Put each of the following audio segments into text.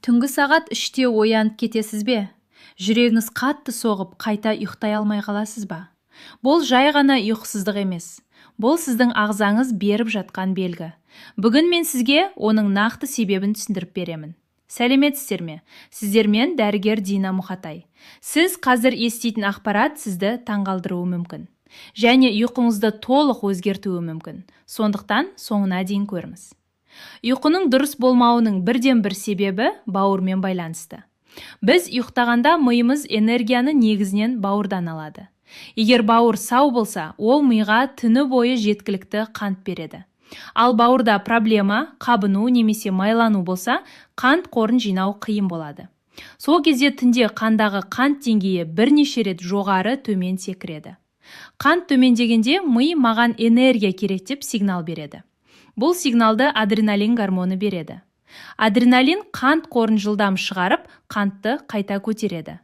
Түнгі сағат 3-те оянып кетесіз бе? Жүрегіңіз қатты соғып, қайта ұйықтай алмай қаласыз ба? Бұл жай ғана ұйқысыздық емес. Бұл сіздің ағзаңыз беріп жатқан белгі. Бүгін мен сізге оның нақты себебін түсіндіріп беремін. Сәлеметсіздер ме? Сіздермен дәрігер Дина Мұхатай. Сіз қазір еститін ақпарат сізді таңғалдыруы мүмкін. Және ұйқыңызды толық өзгертуі мүмкін. Сондықтан соңына дейін көріңіз. Ұйқының дұрыс болмауының бірден бір себебі бауырмен байланысты. Біз ұйықтағанда миымыз энергияны негізінен бауырдан алады. Егер бауыр сау болса, ол миға түні бойы жеткілікті қант береді. Ал бауырда проблема, қабыну немесе майлану болса, қант қорын жинау қиын болады. Сол кезде түнде қандағы қант деңгейі бірнеше рет жоғары төмен секіреді. Қант төмендегенде ми маған энергия керек деп сигнал береді. Бұл сигналды адреналин гормоны береді. Адреналин қант қорын жылдам шығарып, қантты қайта көтереді.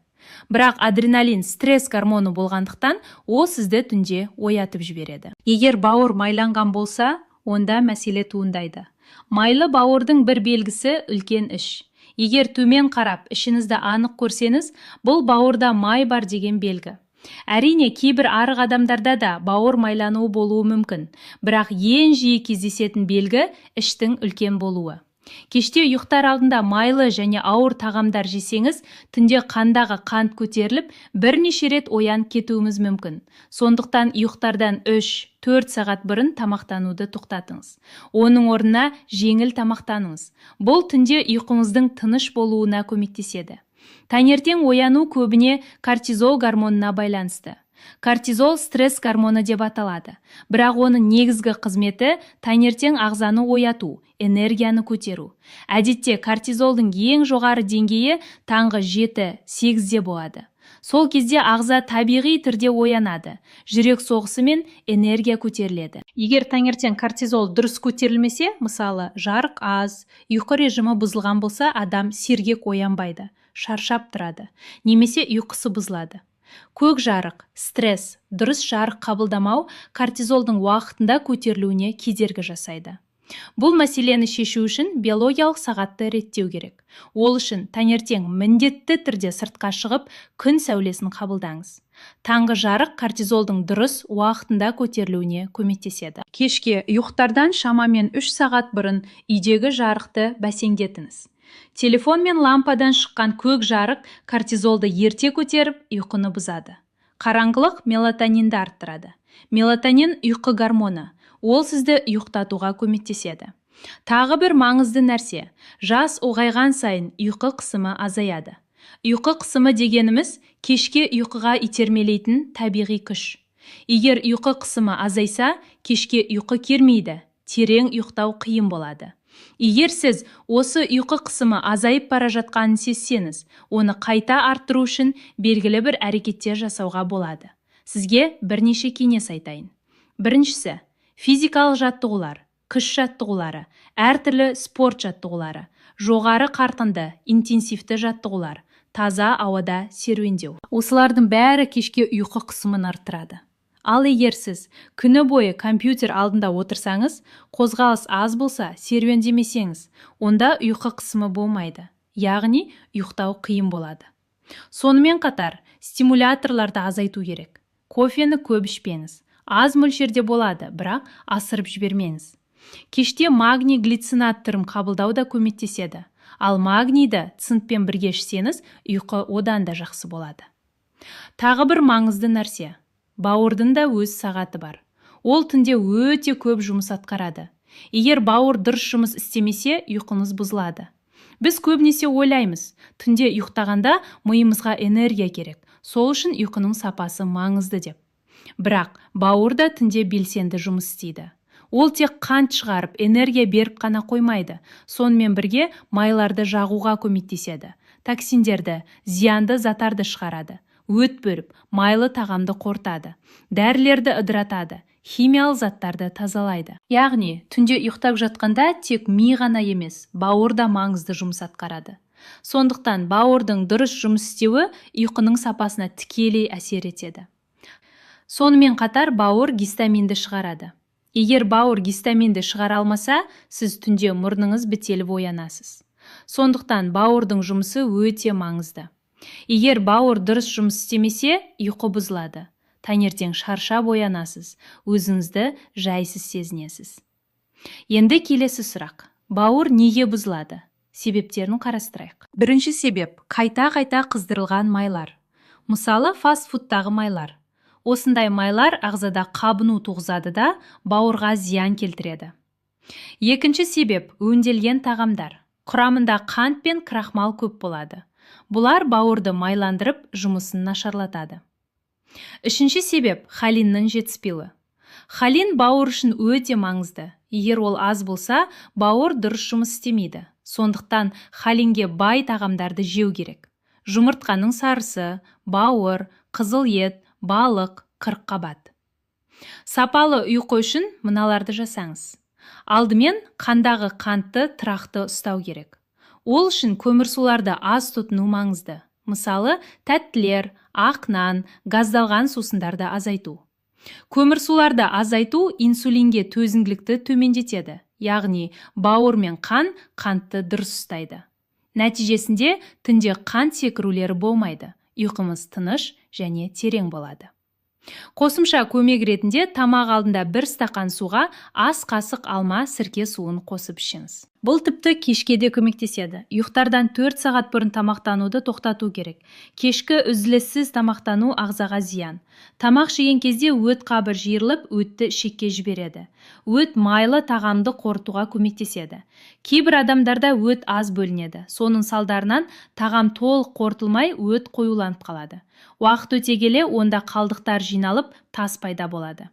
Бірақ адреналин стресс гормоны болғандықтан, ол сізді түнде оятып жібереді. Егер бауыр майланған болса, онда мәселе туындайды. Майлы бауырдың бір белгісі үлкен іш. Егер төмен қарап, ішіңізді анық көрсеңіз, бұл бауырда май бар деген белгі. Әрине, кейбір арық адамдарда да бауыр майлануы болуы мүмкін, бірақ ең жиі кездесетін белгі іштің үлкен болуы. Кеште ұйықтар алдында майлы және ауыр тағамдар жесеңіз, түнде қандағы қант көтеріліп, бірнеше рет оянып кетуіміз мүмкін. Сондықтан ұйықтардан 3-4 сағат бұрын тамақтануды тоқтатыңыз. Оның орнына жеңіл тамақтаныңыз. Бұл түнде ұйқыңыздың тыныш болуына көмектеседі. Таңертең ояну көбіне кортизол гормонына байланысты. Кортизол стресс гормоны деп аталады. Бірақ оның негізгі қызметі таңертең ағзаны ояту, энергияны көтеру. Әдетте кортизолдың ең жоғары деңгейі таңғы 7-8-де болады. Сол кезде ағза табиғи түрде оянады. Жүрек соғысы мен энергия көтеріледі. Егер таңертең кортизол дұрыс көтерілмесе, мысалы жарық аз, ұйқы режимі бұзылған болса, адам сергек оянбайды, шаршап тұрады, немесе ұйқысы бұзылады. Көк жарық, стресс, дұрыс жарық қабылдамау кортизолдың уақытында көтерілуіне кедергі жасайды. Бұл мәселені шешу үшін биологиялық сағатты реттеу керек. Ол үшін таңертең міндетті түрде сыртқа шығып, күн сәулесін қабылдаңыз. Таңғы жарық кортизолдың дұрыс уақытында көтерілуіне көмектеседі. Кешке ұйықтардан шамамен 3 сағат бұрын үйдегі жарықты бәсеңдетіңіз. Телефон мен лампадан шыққан көк жарық кортизолды ерте көтеріп, ұйқыны бұзады. Қараңғылық мелатонинді арттырады. Мелатонин ұйқы гормоны. Ол сізді ұйықтатуға көмектеседі. Тағы бір маңызды нәрсе, жас ұлғайған сайын ұйқы қысымы азаяды. Ұйқы қысымы дегеніміз кешке ұйқыға итермелейтін табиғи күш. Егер ұйқы қысымы азайса, кешке ұйқы келмейді, терең ұйықтау қиын болады. Егер сіз осы ұйқы қысымы азайып бара жатқанын сезсеңіз, оны қайта арттыру үшін белгілі бір әрекеттер жасауға болады. Сізге бірнеше кеңес айтайын. Біріншісі, физикалық жаттығулар, күш жаттығулары, әртүрлі спорт жаттығулары, жоғары қарқынды, интенсивті жаттығулар, таза ауада серуендеу. Осылардың бәрі кешке ұйқы қысымын арттырады. Ал егер сіз күні бойы компьютер алдында отырсаңыз, қозғалыс аз болса, серуендемесеңіз, онда ұйқы қысымы болмайды, яғни ұйықтау қиын болады. Сонымен қатар, стимуляторларды азайту керек. Кофені көп ішпеңіз. Аз мөлшерде болады, бірақ асырып жібермеңіз. Кеште магний глицинат түрін қабылдау да көмектеседі. Ал магнийді цинкпен бірге ішсеңіз, ұйқы одан да жақсы болады. Тағы бір маңызды нәрсе. Бауырдың да өз сағаты бар. Ол түнде өте көп жұмыс атқарады. Егер бауыр дұрыс жұмыс істемесе, ұйқыңыз бұзылады. Біз көбінесе ойлаймыз, түнде ұйықтағанда миымызға энергия керек. Сол үшін ұйқының сапасы маңызды деп. Бірақ бауыр да түнде белсенді жұмыс істейді. Ол тек қант шығарып, энергия беріп қана қоймайды. Сонымен бірге майларды жағуға көмектеседі. Токсиндерді, зиянды заттарды шығарады. Өт бөліп, майлы тағамды қорытады. Дәрілерді ыдыратады. Химиялық заттарды тазалайды. Яғни, түнде ұйықтап жатқанда тек ми ғана емес, бауыр да маңызды жұмыс атқарады. Сондықтан бауырдың дұрыс жұмыс істеуі ұйқының сапасына тікелей әсер етеді. Сонымен қатар бауыр гистаминді шығарады. Егер бауыр гистаминді шығара алмаса, сіз түнде мұрныңыз бітеліп оянасыз. Сондықтан бауырдың жұмысы өте маңызды. Егер бауыр дұрыс жұмыс істемесе, ұйқы бұзылады. Таңертең шаршап оянасыз, өзіңізді жайсыз сезінесіз. Енді келесі сұрақ. Бауыр неге бұзылады? Себептерін қарастырайық. Бірінші себеп – қайта-қайта қыздырылған майлар. Мысалы, фастфудтағы майлар. Осындай майлар ағзада қабыну туғызады да, бауырға зиян келтіреді. Екінші себеп – өңделген тағамдар. Құрамында қант пен крахмал көп болады. Бұлар бауырды майландырып, жұмысын нашарлатады. Үшінші себеп – холиннің жетіспеуі. Холин бауыр үшін өте маңызды. Егер ол аз болса, бауыр дұрыс жұмыс істемейді. Сондықтан холинге бай тағамдарды жеу керек. Жұмыртқаның сарысы, бауыр, қызыл ет, балық, қырыққабат. Сапалы ұйқы үшін мыналарды жасаңыз. Алдымен қандағы қантты тұрақты ұстау керек. Ол үшін көмірсуларды аз тұтыну маңызды. Мысалы, тәттілер, ақ нан, газдалған сусындарды азайту. Көмірсуларды азайту инсулинге төзімділікті төмендетеді, яғни бауыр мен қантты дұрыс ұстайды. Нәтижесінде түнде қант секірулері болмайды, ұйқымыз тыныш және терең болады. Қосымша көмек ретінде тамақ алдында 1 стақан суға ас қасық алма сірке суын қосып ішіңіз. Бұл тіпті кешке де көмектеседі. Ұйықтардан 4 сағат бұрын тамақтануды тоқтату керек. Кешкі үзіліссіз тамақтану ағзаға зиян. Тамақ жеген кезде өт қабы жиырылып, өтті ішекке жібереді. Өт майлы тағамды қорытуға көмектеседі. Кейбір адамдарда өт аз бөлінеді. Соның салдарынан тағам толық қорытылмай, өт қоюланып қалады. Уақыт өте келе онда қалдықтар жиналып, тас пайда болады.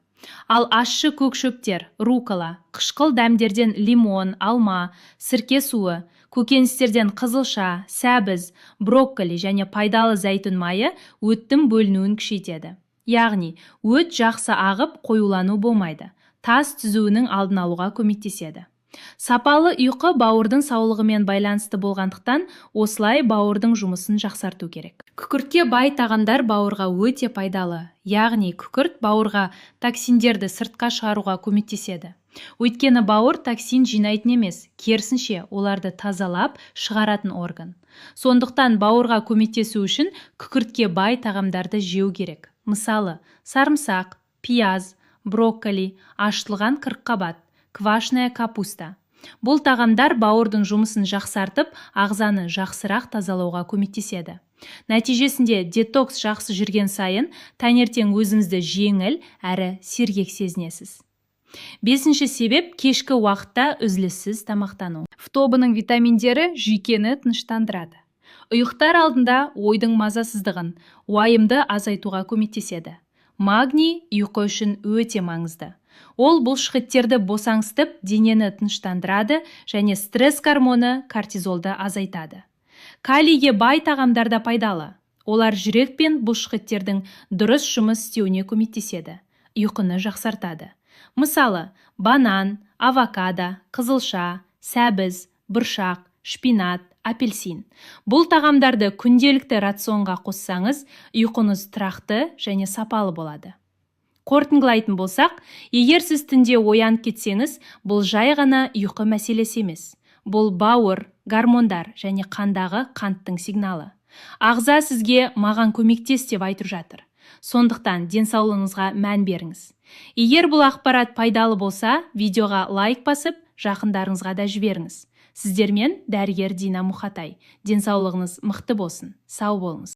Ал ащы көкшөптер, рукола, қышқыл дәмдерден лимон, алма, сірке суы, көкөністерден қызылша, сәбіз, брокколи және пайдалы зәйтүн майы өттің бөлінуін күшейтеді. Яғни, өт жақсы ағып, қоюлану болмайды. Тас түзуінің алдын алуға көмектеседі. Сапалы ұйқы бауырдың саулығымен байланысты болғандықтан, осылай бауырдың жұмысын жақсарту керек. Күкіртке бай тағамдар бауырға өте пайдалы. Яғни, күкірт бауырға токсиндерді сыртқа шығаруға көмектеседі. Өйткені бауыр токсин жинайтын емес, керісінше оларды тазалап шығаратын орган. Сондықтан бауырға көмектесу үшін күкіртке бай тағамдарды жеу керек. Мысалы, сарымсақ, пияз, брокколи, ашытылған қырыққабат, квашная капуста. Бұл тағамдар бауырдың жұмысын жақсартып, ағзаны жақсырақ тазалауға көмектеседі. Нәтижесінде детокс жақсы жүрген сайын, таңертең өзіңізді жеңіл әрі сергек сезінесіз. Бесінші себеп – кешкі уақытта үзіліссіз тамақтану. Фтобының витаминдері жүйкені тыныштандырады. Ұйықтар алдында ойдың мазасыздығын, уайымды азайтуға көмектеседі. Магний ұйқы үшін өте маңызды. Ол бұлшықеттерді босаңсытып, денені тыныштандырады және стресс гормоны кортизолды азайтады. Калийге бай тағамдарда пайдалы. Олар жүрек пен бұлшықеттердің дұрыс жұмыс істеуіне көмектеседі. Ұйқыны жақсартады. Мысалы, банан, авокадо, қызылша, сәбіз, бұршақ, шпинат, апельсин. Бұл тағамдарды күнделікті рационға қоссаңыз, ұйқыңыз тұрақты және сапалы болады. Қорытындылайтын болсақ, егер сіз түнде оянып кетсеңіз, бұл жай ғана ұйқы мәселесі емес. Бұл бауыр, гормондар және қандағы қанттың сигналы. Ағза сізге маған көмектес деп айтып жатыр. Сондықтан денсаулығыңызға мән беріңіз. Егер бұл ақпарат пайдалы болса, видеоға лайк басып, жақындарыңызға да жіберіңіз. Сіздермен дәрігер Дина Мұхатай. Денсаулығыңыз мықты болсын. Сау болыңыз.